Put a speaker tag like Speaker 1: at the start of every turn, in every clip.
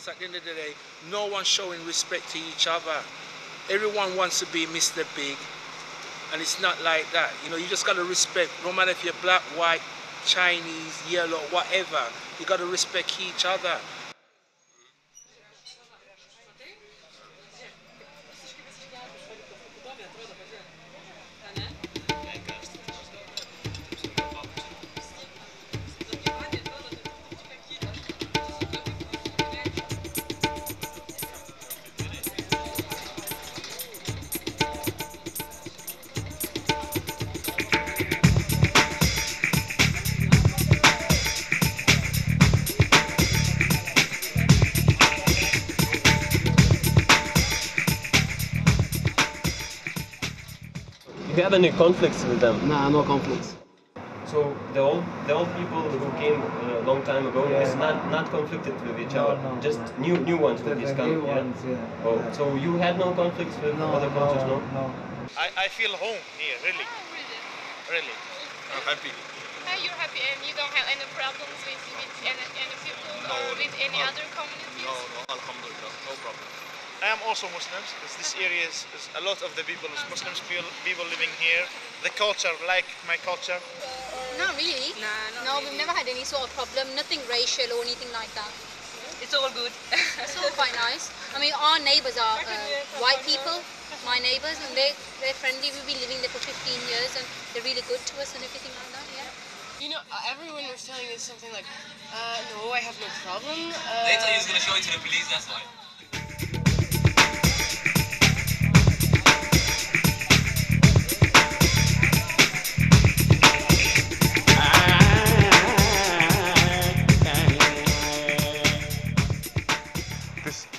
Speaker 1: because at the end of the day, no one's showing respect to each other. Everyone wants to be Mr. Big, and it's not like that. You know, you just got to respect, no matter if you're black, white, Chinese, yellow, whatever, you got to respect each other.
Speaker 2: Do you have any conflicts with them?
Speaker 3: Nah, no conflicts.
Speaker 2: So the old people who came a long time ago is not conflicted with each other.
Speaker 3: No.
Speaker 2: Just new ones who just come.
Speaker 3: New ones, yeah.
Speaker 2: Oh, so you had no conflicts with other cultures, no?
Speaker 3: No.
Speaker 4: I feel home here, really. Really. I'm happy.
Speaker 5: You're happy and you don't have any problems with any people or with any other communities?
Speaker 4: No, alhamdulillah, no problem. I am also Muslims, because this area is a lot of the people, Muslims people living here. The culture, like my culture.
Speaker 6: Not really. No, we've never had any sort of problem, nothing racial or anything like that.
Speaker 7: It's all good.
Speaker 6: It's all quite nice. I mean, our neighbours are white people, my neighbours, and they're friendly. We've been living there for 15 years and they're really good to us and everything like that, yeah.
Speaker 7: You know, everyone was telling us something like, no, I have no problem.
Speaker 8: They thought he was going to show it to the police, that's why.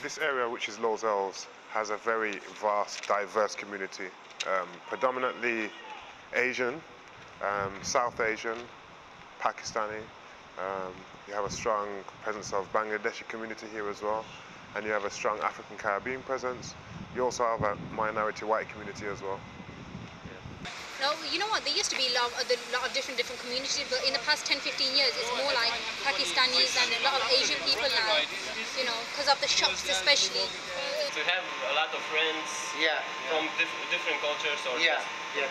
Speaker 9: This area, which is Los Els, has a very vast, diverse community, predominantly Asian, South Asian, Pakistani. You have a strong presence of Bangladeshi community here as well, and you have a strong African Caribbean presence. You also have a minority white community as well.
Speaker 6: No, you know what, there used to be a lot of different communities, but in the past 10-15 years it's more like Pakistanis and a lot of Asian people now, you know, because of the shops especially.
Speaker 2: To have a lot of friends from different cultures or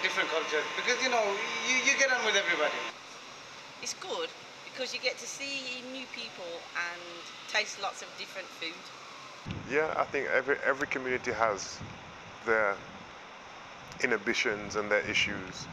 Speaker 3: Different cultures, because you know, you get on with everybody.
Speaker 7: It's good because you get to see new people and taste lots of different food.
Speaker 9: Yeah, I think every community has their inhibitions and their issues.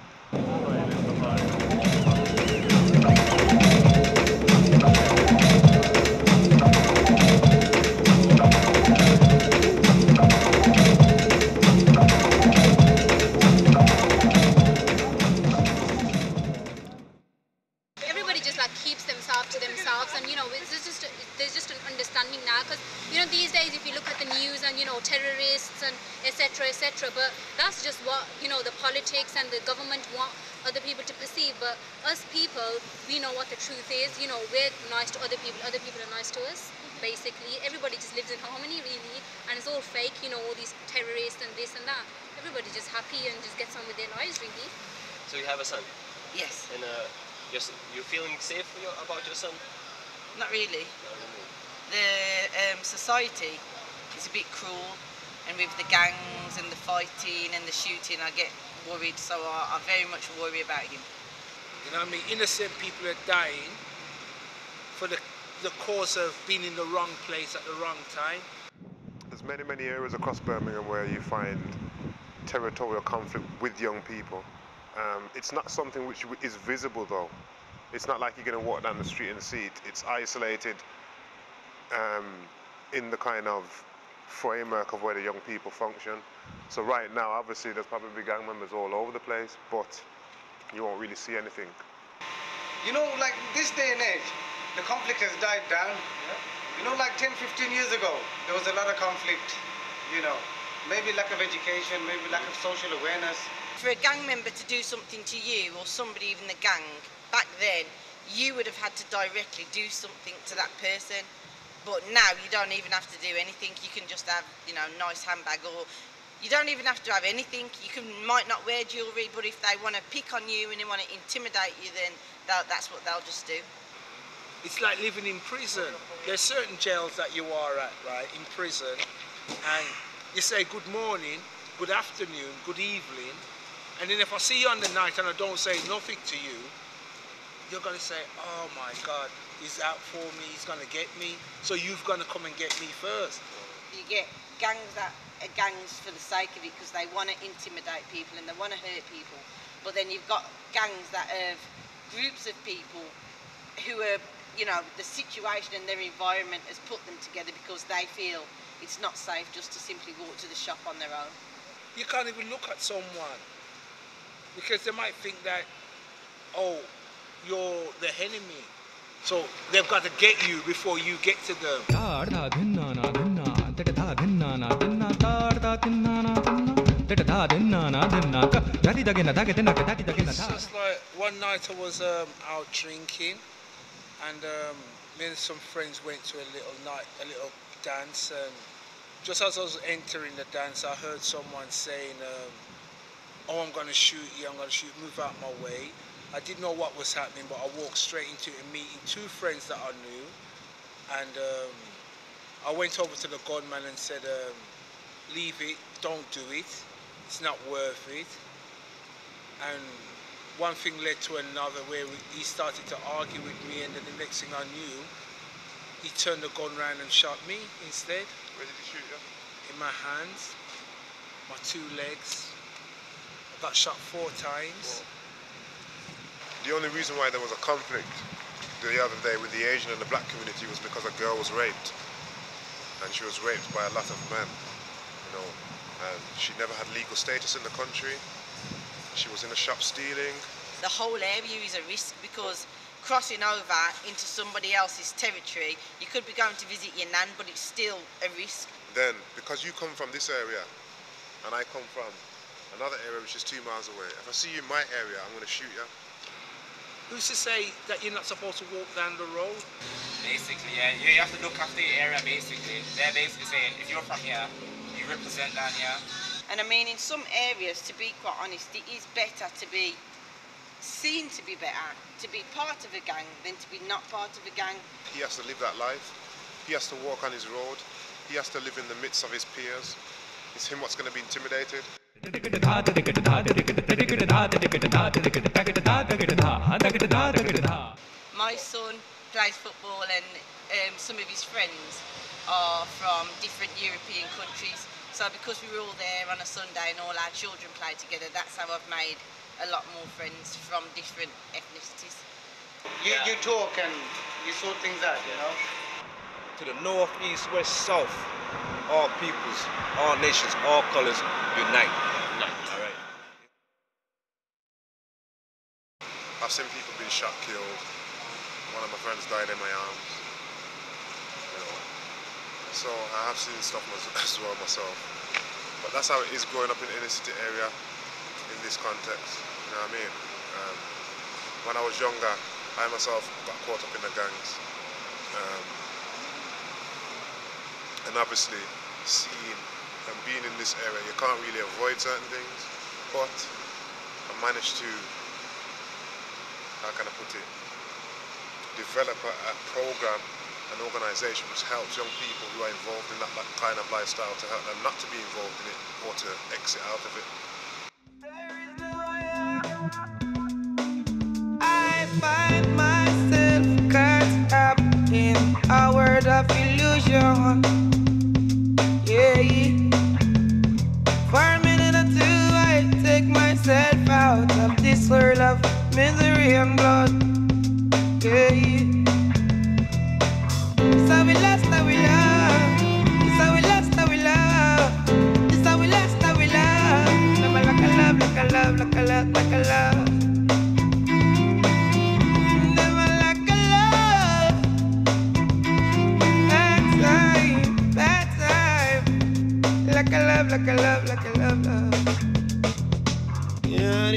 Speaker 6: Everybody just like keeps themselves to themselves, and you know, there's just an understanding now, because you know, these days if you look at the news and you know, terrorists and etc., but that's just what, you know, the politics and the government want other people to perceive. But us people, we know what the truth is. You know, we're nice to other people are nice to us. Basically everybody just lives in harmony really, and it's all fake, you know, all these terrorists and this and that. Everybody just happy and just gets on with their lives really.
Speaker 2: So you have a son?
Speaker 7: Yes.
Speaker 2: And you're feeling safe about your son?
Speaker 7: Not really. The society is a bit cruel, and with the gangs and the fighting and the shooting, I get worried, so I very much worry about him.
Speaker 1: You know what I mean? Innocent people are dying for the cause of being in the wrong place at the wrong time.
Speaker 9: There's many areas across Birmingham where you find territorial conflict with young people. It's not something which is visible though. It's not like you're going to walk down the street and see it. It's isolated in the kind of framework of where the young people function. So right now, obviously, there's probably gang members all over the place, but you won't really see anything.
Speaker 3: You know, like this day and age, the conflict has died down. You know, like 10-15 years ago, there was a lot of conflict, you know. Maybe lack of education, maybe lack of social awareness.
Speaker 7: For a gang member to do something to you, or somebody in the gang, back then, you would have had to directly do something to that person. But now you don't even have to do anything. You can just have, you know, nice handbag, or you don't even have to have anything. You might not wear jewellery, but if they want to pick on you and they want to intimidate you, then that's what they'll just do.
Speaker 1: It's like living in prison. There's certain jails that you are at, right, in prison, and you say good morning, good afternoon, good evening, and then if I see you on the night and I don't say nothing to you, you're going to say, oh my God, he's out for me, he's going to get me, so you've got to come and get me first.
Speaker 7: You get gangs that are gangs for the sake of it because they want to intimidate people and they want to hurt people, but then you've got gangs that have groups of people who are, you know, the situation and their environment has put them together because they feel it's not safe just to simply walk to the shop on their own.
Speaker 1: You can't even look at someone because they might think that, oh, you're the enemy. So they've got to get you before you get to them. It's just like one night I was out drinking, and me and some friends went to a little dance, and just as I was entering the dance, I heard someone saying, oh, I'm going to shoot you, I'm going to shoot, move out my way. I didn't know what was happening, but I walked straight into a meeting, two friends that I knew, and I went over to the gunman and said, leave it, don't do it, it's not worth it. And one thing led to another where he started to argue with me, and then the next thing I knew, he turned the gun around and shot me instead.
Speaker 9: Where did he shoot you?
Speaker 1: In my hands, my two legs. I got shot 4 times.
Speaker 9: Whoa. The only reason why there was a conflict the other day with the Asian and the black community was because a girl was raped. And she was raped by a lot of men, you know, and she never had legal status in the country. She was in a shop stealing.
Speaker 7: The whole area is a risk because crossing over into somebody else's territory, you could be going to visit your nan, but it's still a risk.
Speaker 9: Then, because you come from this area, and I come from another area which is 2 miles away, if I see you in my area, I'm going to shoot you.
Speaker 1: Who's to say that you're not supposed to walk down the road?
Speaker 8: Basically, yeah, you have to look after your area, basically. They're basically saying, if you're from here, you represent down here.
Speaker 7: And I mean, in some areas, to be quite honest, it is better to be seen to be better, to be part of a gang, than to be not part of a gang.
Speaker 9: He has to live that life. He has to walk on his road. He has to live in the midst of his peers. It's him what's going to be intimidated.
Speaker 7: My son plays football, and some of his friends are from different European countries. So because we were all there on a Sunday and all our children play together, that's how I've made a lot more friends from different ethnicities.
Speaker 3: You talk and you sort things out, you know?
Speaker 10: To the north, east, west, south, all peoples, all nations, all colours unite. All right.
Speaker 9: I've seen people being shot, killed. One of my friends died in my arms. You know. So I have seen stuff as well myself. But that's how it is growing up in the inner city area in this context. You know what I mean? When I was younger, I myself got caught up in the gangs. And obviously, seeing and being in this area, you can't really avoid certain things. But I managed to, how can I put it, develop a program, an organisation which helps young people who are involved in that kind of lifestyle to help them not to be involved in it or to exit out of it.
Speaker 11: I find myself caught up in a world of illusion. Yeah. For a minute or two, I take myself out of this world of misery and blood. Yeah. It's how we lost, how we love. It's how we lost, how we love. It's how we lost, how we love. Never like a love, like a love, like a love, like a love. Never like a love. That time. Like a love, like a love, like a love, love. Yeah,